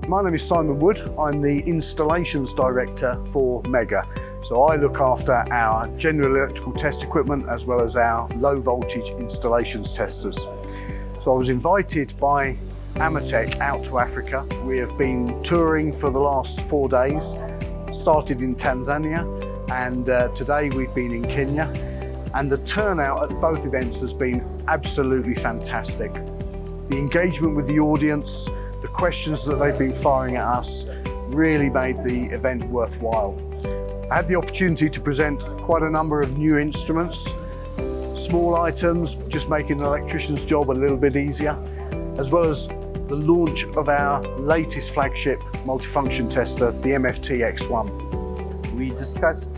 My name is Simon Wood. I'm the Installations Director for Megger. So I look after our general electrical test equipment as well as our low voltage installations testers. So I was invited by Amotech out to Africa. We have been touring for the last 4 days, started in Tanzania, and today we've been in Kenya. And the turnout at both events has been absolutely fantastic. The engagement with the audience, the questions that they've been firing at us really made the event worthwhile. I had the opportunity to present quite a number of new instruments, small items, just making an electrician's job a little bit easier, as well as the launch of our latest flagship multifunction tester, the MFT X1. We discussed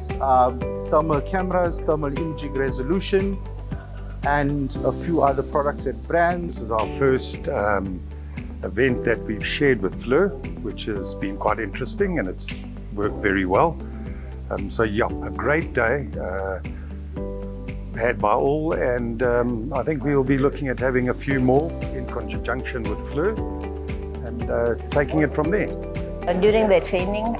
thermal cameras, thermal imaging resolution, and a few other products and brands. This is our first event that we've shared with Flir, which has been quite interesting and it's worked very well. So yeah, a great day had by all, and I think we will be looking at having a few more in conjunction with Flir and taking it from there. During the training,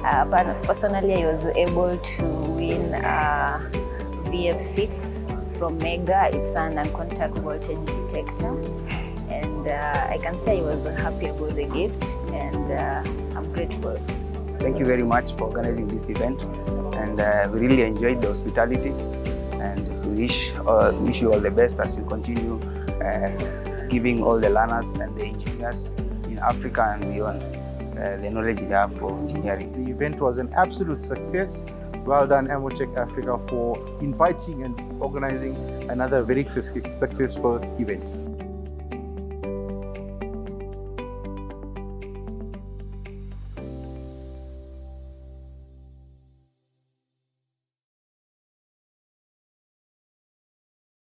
personally I was able to win VF6 from Megger. It's an non-contact voltage detector, and I can say I was happy about the gift, and I'm grateful. Thank you very much for organizing this event, and we really enjoyed the hospitality, and we wish you all the best as you continue giving all the learners and the engineers in Africa and beyond the knowledge they have for engineering. The event was an absolute success. Well done Amotech Africa for inviting and organizing another very successful event.